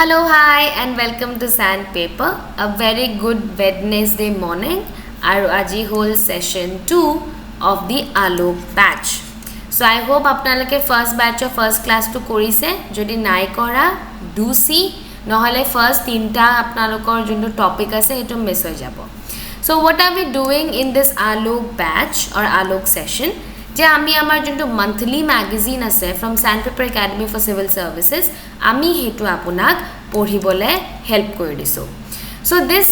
Hello, hi, and welcome to Sandpaper. A very good Wednesday morning. Aru aji whole session 2 of the Alok Batch. So I hope apnaloke first batch or first class to korise. Jodi nai kora, do see. Nohale first tinta apnalokor junto topic ase eto miss hoy jabo. So what are we doing in this Alok Batch or Alok session? যে আমি আমাৰ যোনটো monthly magazine আছে from Sandpaper Academy for Civil Services আমি হেতু আপোনাক পঢ়িবলে help কৰি দিছো সো দিস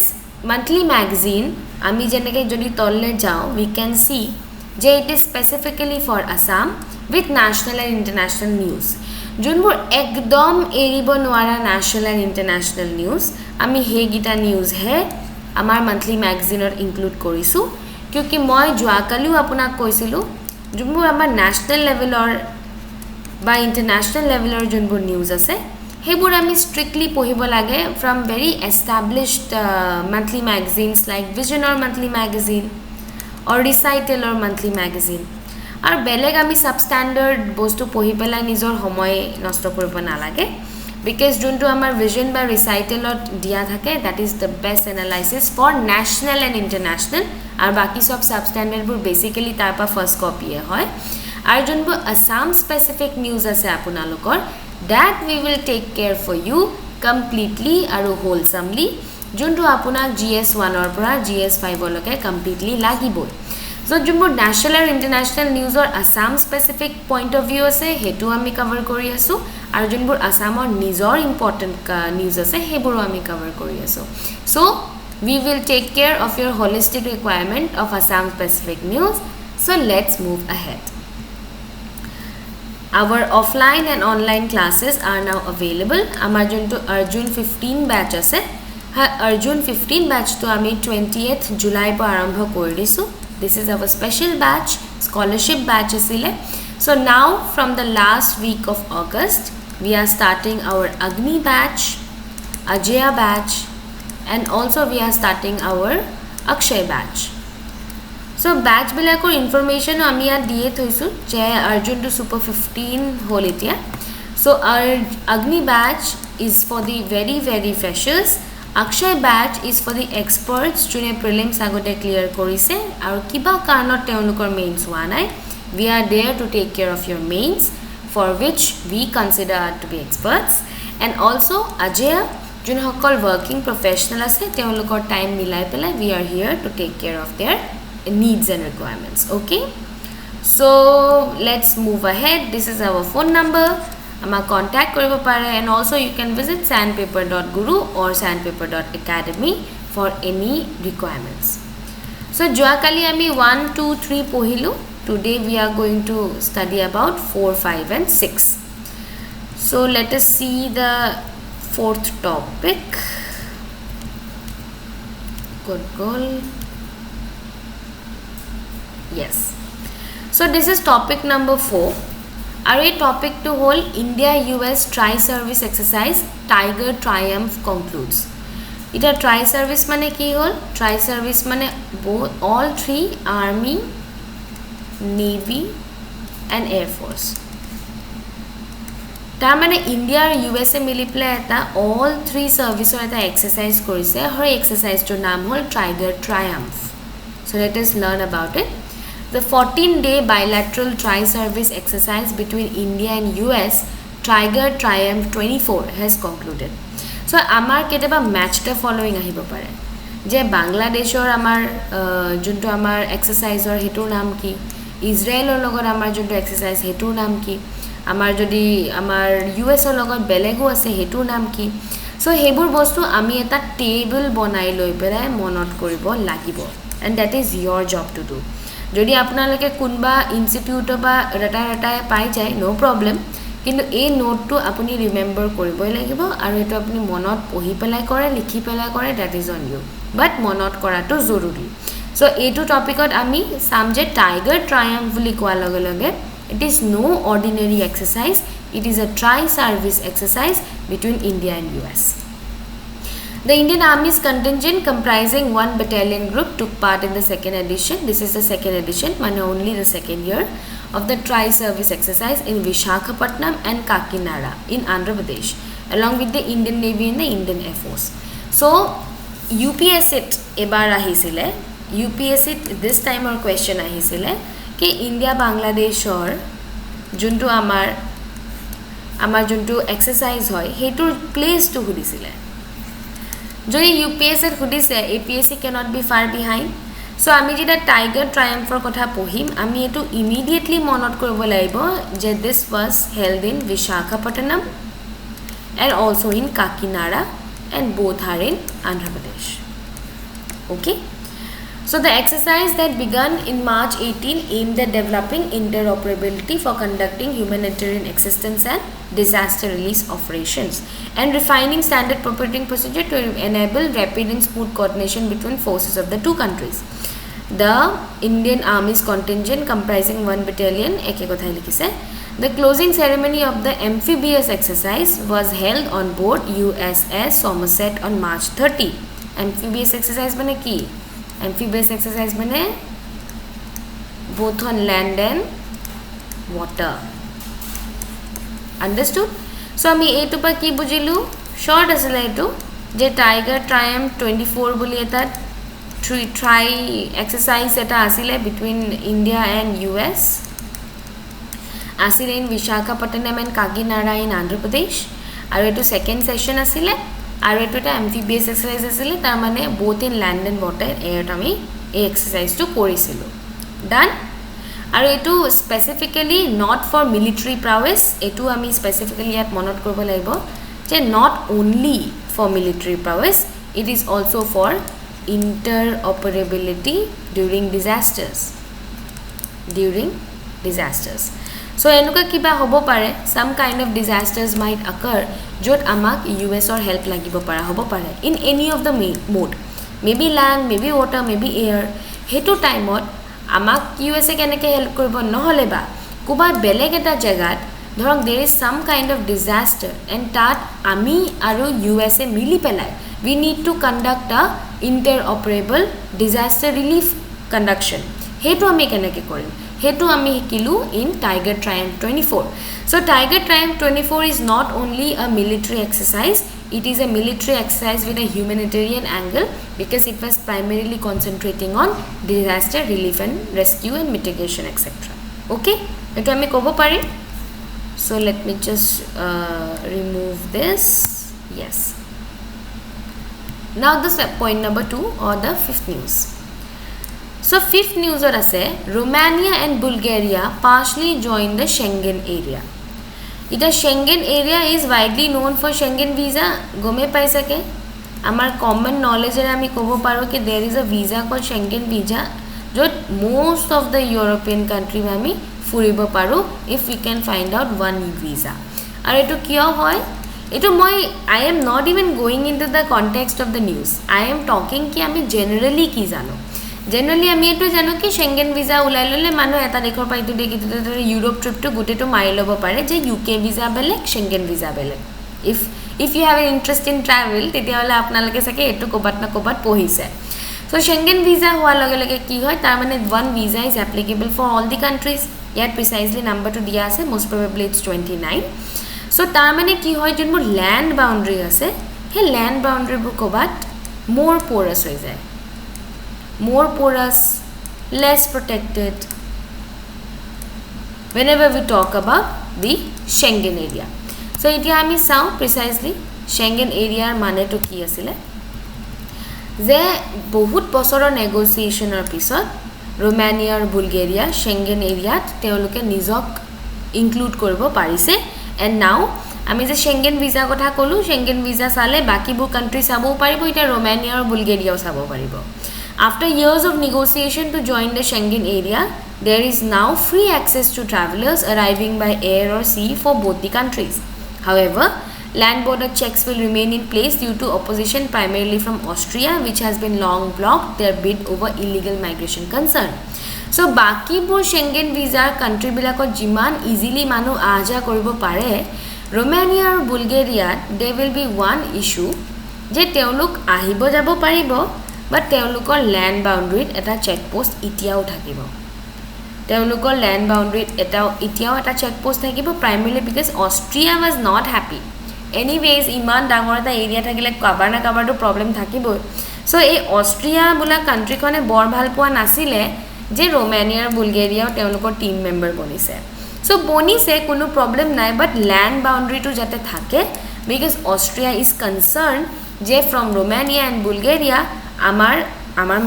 মান্থলি ম্যাগাজিন আমি যেনেকৈ যদি তললে যাও we can see যে it is specifically for Assam with national and international news যোনবোৰ একদম এৰিব নোৱাৰা national and international news আমি হেগিটা নিউজ হে আমাৰ মান্থলি ম্যাগাজিনত ইনক্লুড কৰিছো কিউকি মই জুৱাকালিও আপোনাক কৈছিলো যোনবোৰ আমাৰ ন্যাশনাল লেভেলৰ বা ইন্টাৰনেশনাল লেভেলৰ যোনবোৰ নিউজ আছে হেবোৰ আমি স্ট্ৰিক্টলি পঢ়িব লাগে from very established monthly magazines like ভিজনৰ মান্থলি ম্যাগাজিন অৰ ৰিসাইটেলৰ মান্থলি ম্যাগাজিন আৰু বেলেগ আমি সাবস্ট্যান্ডাৰ্ড বস্তু পঢ়ি পেলাই নিজৰ সময় নষ্ট কৰিব নালাগে because যোনটো আমাৰ ভিজন বা ৰিসাইটেলত দিয়া থাকে that is the best analysis for national and international আৰু বাকি সব সাবস্ট্যান্ডাৰ্ডবোৰ বেসিক্যালি তাৰপা ফাৰ্স্ট কপি হয় আৰু যোনবোৰ Assam specific news আছে আপোনালোকৰ that we will take care for you completely আৰু wholesomely যোনটো আপোনাক GS1 ৰ পৰা GS5 লৈকে completely লাগিবই so যোনবোৰ national আৰু international news or Assam specific point of view আছে হেতু আমি কভাৰ কৰি আছো আৰু যোনবোৰ আসামৰ নিজৰ ইম্পৰ্টেন্ট নিউজ আছে হেবোৰ আমি কভাৰ কৰি আছো so we will take care of your holistic requirement of Assam specific news so let's move ahead our offline and online classes are now available amar jonto Arjun 15 batch ase Arjun 15 batch to ami 20th July pa arambho kori disu this is our special batch scholarship batch asile so now from the last week of August we are starting our Agni batch Ajaya batch and also we are starting our Akshay batch so batch bilakor information ami ya diye thoisu je Arjun to super 15 hol etia so our Agni batch is for the very freshers Akshay batch is for the experts june prelims agote clear korise aru kiba karanot teolukor mains wa nai we are there to take care of your mains for which we consider to be experts and also Ajaya jun hokol working professional ase teolukor time milai pelai we are here to take care of their needs and requirements okay so let's move ahead this is our phone number ama contact koribo pare and also you can visit sandpaper.guru or sandpaper.academy for any requirements so joakali ami 1 2 3 pohilu today we are going to study about 4 5 and 6 so let us see the fourth topic good goal yes so this is topic number 4 our topic to whole India US tri service exercise Tiger Triumph concludes ita tri service mane ki hol tri service mane both all three army Navy and Air Force ta mane India aru USA mili pla eta all three service or eta exercise korise hor exercise to naam hol Tiger Triumph so let us learn about it the 14-day bilateral tri-service exercise between India and US Tiger Triumph 24 has concluded so amar keteba match ta following ahibo pare je Bangladeshor amar junto amar exercise or hetur naam ki Israel or logot amar junto exercise hetur naam ki amar jodi amar US or logot belego ase hetur naam ki so hebur bostu ami eta table bonai loi pelai monot koribo lagibo and that is your job to do যদি আপোনালোকে কোনবা institute বা data পাই যায় নো problem কিন্তু এই নোটটো আপুনি remember কৰিবই লাগিব আৰু এটো আপুনি মনত পঢ়ি পেলাই কৰে লিখি পেলাই কৰে দ্যাট ইজ অন ইউ বাট মনত কৰাটো জৰুৰী সো এইটো টপিকত আমি সামজে টাইগাৰ ট্ৰায়াম্ফ বুলি কোৱা লগে লগে it is no ordinary exercise it is a tri service exercise between India and US The Indian Army's contingent comprising one battalion group took part in the second edition. This is the second edition, only the second year of the tri-service exercise in Vishakhapatnam and Kakinada in Andhra Pradesh along with the Indian Navy and the Indian Air Force. So UPSC ebar ahisile, UPSC this time or question ahisile ki India Bangladesh or juntu amar juntu exercise hoy hetur place to hudisile. Jodi UPSC hudise APSC cannot be far behind. So আমি যেটা tiger ট্ৰায়াম্ফৰ কথা পঢ়িম আমি এটো immediately মনত কৰিব লাগিব যে this was held in Visakhapatnam and also in Kakinada and both are in Andhra Pradesh. Okay, so the exercise that began in March 18 aimed at developing interoperability for conducting humanitarian assistance and disaster release operations and refining standard operating procedure to enable rapid and smooth coordination between forces of the two countries. The Indian Army's contingent comprising 1 battalion the closing ceremony of the amphibious exercise was held on board USS Somerset on March 30. Amphibious exercise mane ki? Amphibious exercise mane both on land and water. Understood? So ami etu pa ki bujilu short asile etu je Tiger Triumph 24 boli eta try exercise eta asile between India and US asile in Visakhapatnam and Kakinada in Andhra Pradesh aru etu second session asile aru etu ta amphibious exercise asile tar mane both in land and water air ami ei exercise to korisilu done aru etu specifically not for military prowess etu ami specifically at monot koribo laibo je not only for military prowess it is also for interoperability during disasters. So enuka kiba hobo pare some kind of disasters might occur jot amak US or help lagibo para hobo pare in any of the mode, maybe land, maybe water, maybe air. Hetu time ot amak USA keneke help koribo nohole ba kuba beleg eta jagat dhorok there is some kind of disaster and tat ami aru USA mili pelai we need to conduct a interoperable disaster relief conduction. Hetu ami keneke korim hetu ami hikilu in Tiger Triumph 24. So Tiger Triumph 24 is not only a military exercise, it is a military exercise with a humanitarian angle because it was primarily concentrating on disaster relief and rescue and mitigation etc. Okay, etu ami kobo parim. So let me just remove this. Yes, now this point number 2 or the fifth news. So fifth news or ase Romania and Bulgaria partially joined the Schengen area. Ita Schengen area is widely known for Schengen visa. Gome paisa ke amar common knowledge er ami kobo paro ke there is a visa called Schengen visa jot most of the European country me ami furibo paro if we can find out one visa. Ar etu kiyo hoy etu moi I am not even going into the context of the news. I am talking ki ami generally ki jano. Generally আমি এটো জানো কি Schengen visa উলাই ললে মানুহ এটা দেখৰ পাইটো দে কিটো Europe trip two গুটেটো মাৰি লব পাৰে যে UK visa বেলেগ Schengen visa বেলেগ if you have an interest in travel তেতিয়া হলে আপোনালোকে সকে এটো কোবাত না কোবাত পঢ়িছে so Schengen visa হোৱা লগে লগে কি হয় তাৰ মানে one visa is applicable for all the countries yet precisely number to দিয়া আছে most probably it's 29 so তাৰ মানে কি হয় যোনবোৰ land boundary আছে হে land boundary বু কোবাত more porous হৈ যায় more porous, less protected whenever we talk about the Schengen area. So etia ami sao precisely Schengen area mane to ki asile je bahut bosorer negotiation or pisot Romania or Bulgaria Schengen area teoloke nijok include koribo parise and now আমি যে Schengen visa কথা কলু Schengen visa sale baki bu country sabo paribo eta Romania or Bulgaria sabo paribo. After years of negotiation to join the Schengen area, there is now free access to travelers arriving by air or sea for both the countries. However, land border checks will remain in place due to opposition primarily from Austria, which has been long blocked their bid over illegal migration concern. So, baki bur Schengen visa country bilakot jiman easily manu aja koribo pare, Romania or Bulgaria, there will be one issue je teoluk ahibo jabo paribo but teolukor land boundary eta check post itiao thakibo teolukor land boundary eta itiao eta check post thakibo primarily because Austria was not happy anyways ইমান ডাঙৰ এটা area থাকিলে কাবাৰ না কাবাৰটো problem থাকিবই so এই অষ্ট্ৰিয়া বোলা কান্ট্ৰিখনে বৰ ভাল পোৱা নাছিলে যে ৰোমানিয়া আৰু বুলগেৰিয়াও তেওঁলোকৰ টিম মেম্বাৰ বনিছে সো বনিছে কোনো প্ৰব্লেম নাই বাট ল্যান্ড বাউন্ডাৰীটো যাতে থাকে বিকজ অষ্ট্ৰিয়া ইজ কনসাৰ্ন যে ফ্ৰম ৰোমানিয়া এণ্ড বুলগেৰিয়া আমাৰ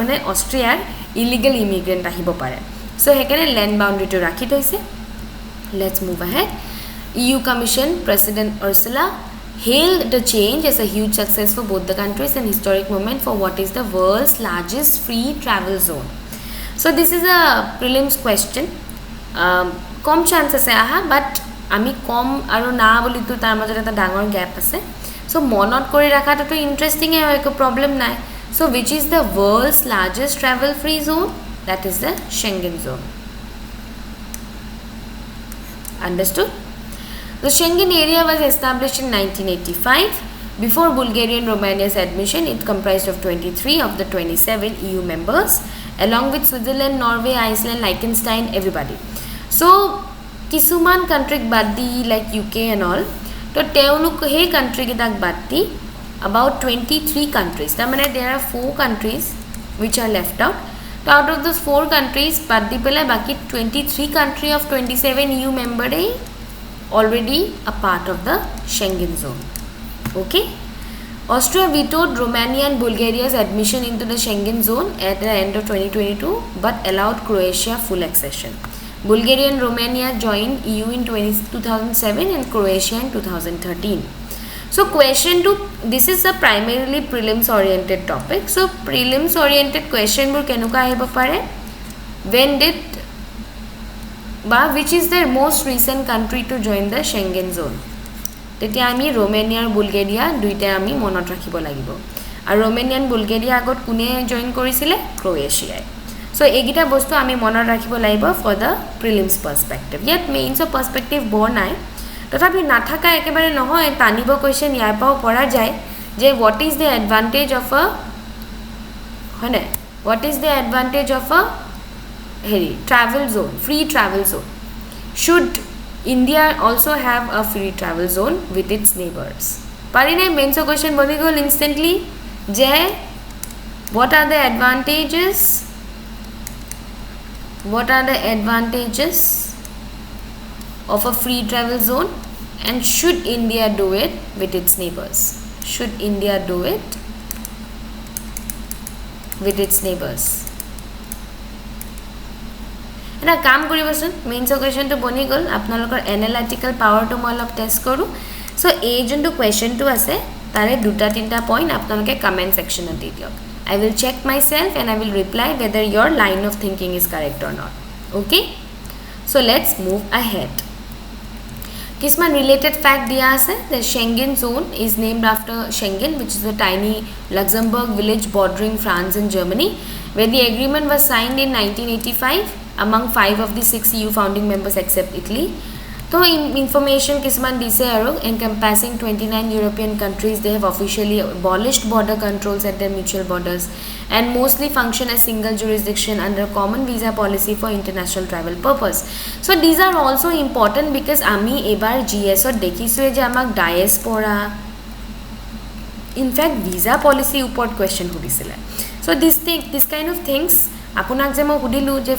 মানে অষ্ট্ৰিয়াৰ ইলিগেল ইমিগ্ৰেণ্ট আহিব পাৰে সো হেকাৰণে ল্যান্ড বাউন্ডাৰীটো ৰাখি থৈছে let's move ahead EU Commission President Ursula hailed the change as a huge success for both the countries and historic moment for what is the world's largest free travel zone. So this is a prelims question. Kom chance ase aha but ami kom aru na boli tu tar major eta dangor gap ase. So monot kori rakha to interesting hai ko problem nai. So which is the world's largest travel free zone? That is the Schengen zone. Understood? The Schengen area was established in 1985. Before Bulgaria and Romania's admission, it comprised of 23 of the 27 EU members, along with Switzerland, Norway, Iceland, Liechtenstein, everybody. So, kisuman country badi like UK and all, to teoluk he country kitak badi about 23 countries. That means there are 4 countries which are left out. So, out of those 4 countries, badi pela baki 23 country of 27 EU member already a part of the Schengen zone. Okay. Austria vetoed Romania and Bulgaria's admission into the Schengen zone at the end of 2022 but allowed Croatia full accession. Bulgaria and Romania joined EU in 2007 and Croatia in 2013. So question 2, this is a primarily prelims oriented topic. So prelims oriented question bur kenuka ahibo pare? When did which is the most recent country to join the Schengen zone? Tetia ami Romania and Bulgaria duite ami monot rakhibo lagibo. Ar Romania and Bulgaria agot kune join korisile? Croatia. So egita bostu ami monot rakhibo lagibo for the prelims perspective. Yet mains perspective bor nai. Tothapi nathaka ekebare nohoy tanibo question yar pao pora jay je what is the advantage of a travel zone, free travel zone. Should India also have a free travel zone with its neighbors? Parine mains question boni gol instantly je what are the advantages of a free travel zone and should India do it with its neighbors? Should India do it with its neighbors? এটা কাম কৰিবচোন mains কুৱেশ্যনটো বনি গ'ল আপোনালোকৰ analytical পাৱাৰটো মই অলপ test কৰোঁ সো এই যোনটো কুৱেশ্যনটো আছে তাৰে দুটা তিনিটা পইণ্ট আপোনালোকে কমেণ্ট ছেকশ্যনত দি দিয়ক I will check myself and I will reply whether your line of thinking is correct or not. Okay? So let's move ahead. Kisman related fact diya ase the Schengen zone is named after Schengen, which is a tiny Luxembourg village bordering France and Germany, where the agreement was signed in 1985 among 5 of the 6 EU founding members except Italy. So information kisman dise aro encompassing 29 European countries, they have officially abolished border controls at their mutual borders and mostly function as single jurisdiction under common visa policy for international travel purpose. So these are also important because ami ebar GS or dekhisu je amak diaspora in fact visa policy upor question hudisile. So this kind of things আপোনাক যে মই সুধিলোঁ যে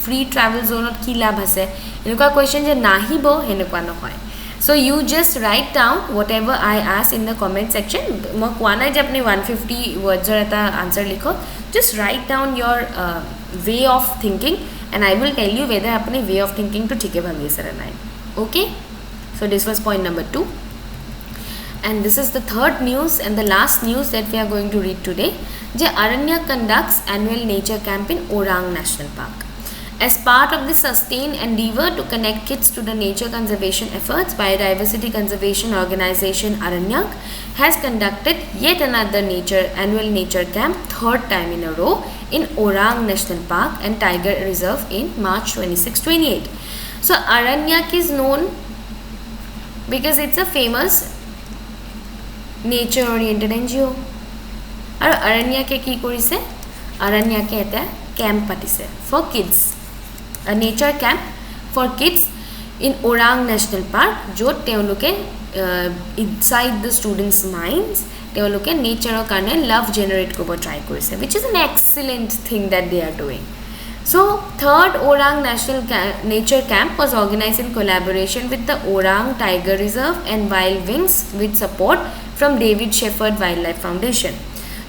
free travel জোনত কি লাভ আছে এনেকুৱা question যে নাহিব সেনেকুৱা নহয় so you just write down whatever I ask in the comment section মই কোৱা নাই যে আপুনি 150 ৱৰ্ডছৰ এটা আনচাৰ লিখক just write down your way of thinking and I will tell you whether আপুনি ৱে অফ থিংকিংটো ঠিকে ভাবি আছে নে নাই okay so' this was point number 2 and this is the third news and the last news that we are going to read today. Je Aranya conducts annual nature camp in Orang National Park. As part of the sustained endeavor to connect kids to the nature conservation efforts, biodiversity conservation organization Aranyak has conducted yet another annual nature camp, third time in a row, in Orang National Park and Tiger Reserve in March 26-28. So Aranyak is known because it's a famous nature oriented NGO. আৰু আৰণ্যকে কি কৰিছে আৰণ্যকে এটা camp পাতিছে for kids nature camp for kids in Orang national park য'ত তেওঁলোকে inside the students' minds তেওঁলোকে নেচাৰৰ কাৰণে লাভ জেনাৰেট কৰিব ট্ৰাই কৰিছে, which is an excellent thing that they are doing. So, third Orang National Nature Camp was organized in collaboration with the Orang Tiger Reserve and Wild Wings with support from David Shepherd Wildlife Foundation.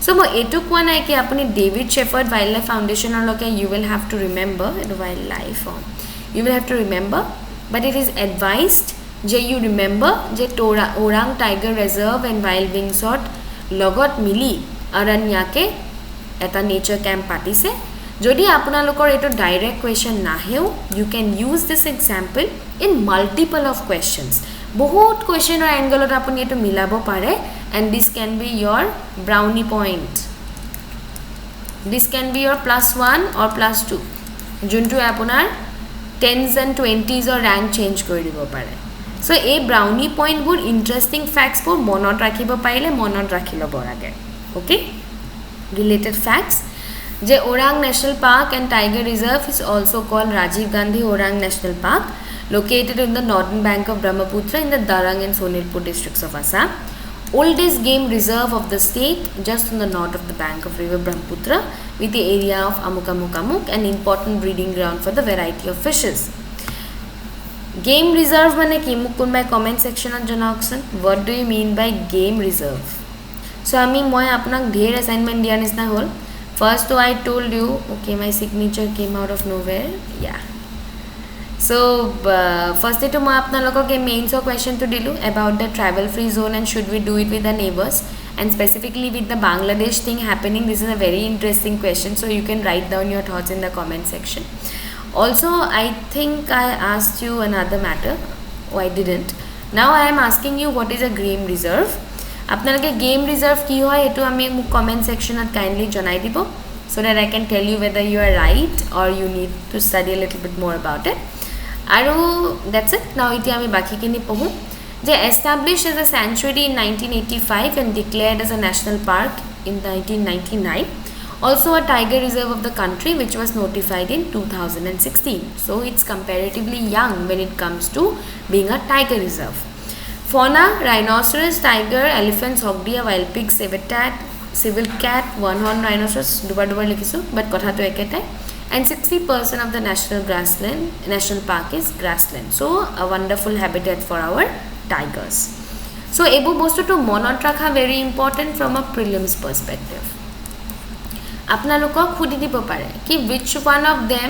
So, মই এইটো কোৱা নাই কি আপুনি David Shepherd Wildlife Foundation লকে you will have to remember the wildlife you will have to remember, but it is advised যে you remember যে Orang Tiger Reserve and Wild Wings লগত মিলি অৰণ্যকে এটা নেচাৰ কেম্প পাতিছে. যদি আপোনালোকৰ এটো ডাইৰেক্ট কোৱেশ্চন নাহেও, you can use this example in multiple of questions. বহুত কোৱেশ্চনৰ এংগলত আপুনি এটো মিলাব পাৰে, and this can be your brownie point. This can be your +1 or +2 যোনটো আপোনাৰ 10s and 20s or rank change কৰি দিব পাৰে. So এই brownie point বোৰ interesting facts বোৰ মনত ৰাখিব পাৰিলে মনত ৰাখি ল'ব লাগে. Okay, related facts যে Orang National Park and Tiger Reserve is also called Rajiv Gandhi Orang National Park, located in the northern bank of Brahmaputra in the Darang and Sonitpur districts of Assam. Oldest game reserve of the state, just on the north of the bank of river Brahmaputra, with the area of Amuk, an important breeding ground for the variety of fishes. Game reserve mane ki mukun by comment section on janaokson. What do you mean by game reserve? So moi apnak dher assignment diya nisna hol. First I told you, okay, my signature came out of nowhere. Yeah. So first to moi apnaloke mains question to dilu about the travel free zone and should we do it with the neighbors, and specifically with the Bangladesh thing happening. This is a very interesting question, so you can write down your thoughts in the comment section. Also, I think I asked you another matter. Oh, I didn't. Now I am asking you what is a game reserve. আপোনালোকে game reserve কি হয় এটো আমি comment section at kindly জনাই দিব, so that I can tell you whether you are right or you need to study a little bit more about it. আৰু that's it. Now iti আমি বাকিখিনি পঢ়ো যে established as a sanctuary in 1985 and declared as a national park in 1999. Also a tiger reserve of the country, which was notified in 2016. So it's comparatively young when it comes to being a tiger reserve. Fauna: rhinoceros, tiger, elephants, hogdeer, wild pig, civil cat, one-horned rhinoceros, dubar likhisu, but kotha to eketai. And 60% of the national park is grassland. So a wonderful habitat for our tigers. So ebu bostu to monot rakha very important from a prelims perspective. আপোনালোকক খুদি দিব পাৰে কি which one of them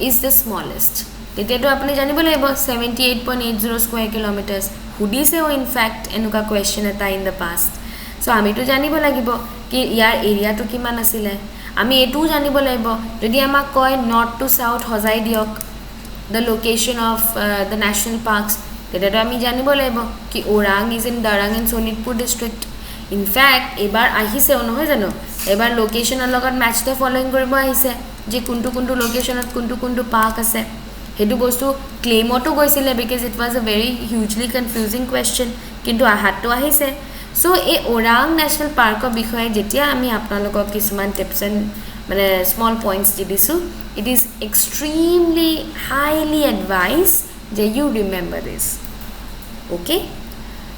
is the smallest. তেতিয়াতো আপুনি জানিব লাগিব 78.80 square kilometers খুদিছেও in fact এনুকা question এটা in the past. So আমি তো জানিব লাগিব কি ইয়াৰ এৰিয়াটো কিমান আছিল, আমি এটো জানিব লাগিব যদি আমাক কয় north to south হজাই দিয়ক the location of the national parks, তেতিয়াতো আমি জানিব লাগিব কি Orang is in Darang and Sonitpur district. In fact এবাৰ আহিছে নহয় জানো, এবাৰ লোকেশনৰ লগত ম্যাচ তে ফলোইং কৰিব আহিছে যে কোনটো লোকেশনত কোনটো পাৰ্ক আছে, হেতু বস্তু ক্লেমটো গৈছিলে because it was a very hugely confusing question, কিন্তু আহাটো আহিছে. So এই Orang National Park ৰ বিষয়ে যেতিয়া আমি আপোনালোকক কিছুমান টিপস এন্ড মানে স্মল পইণ্টস দি দিছো, it is extremely highly advised that you remember this. Okay,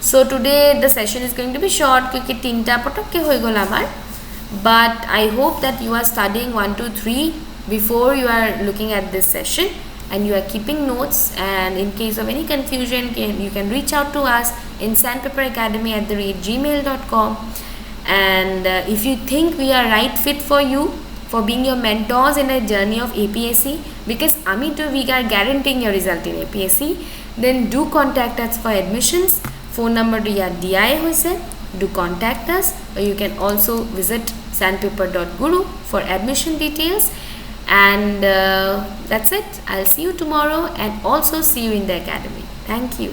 so today the session is going to be short because tinta potokke hoy gol amar, but I hope that you are studying 1 2 3 before you are looking at this session and you are keeping notes, and in case of any confusion you can reach out to us in sandpaper-academy@gmail.com. and if you think we are right fit for you for being your mentors in a journey of APSC, because ami too we are guaranteeing your result in APSC, then do contact us for admissions. Phone number to your DI hoise, do contact us, or you can also visit sandpaper.guru for admission details. And that's it. I'll see you tomorrow and also see you in the academy. Thank you.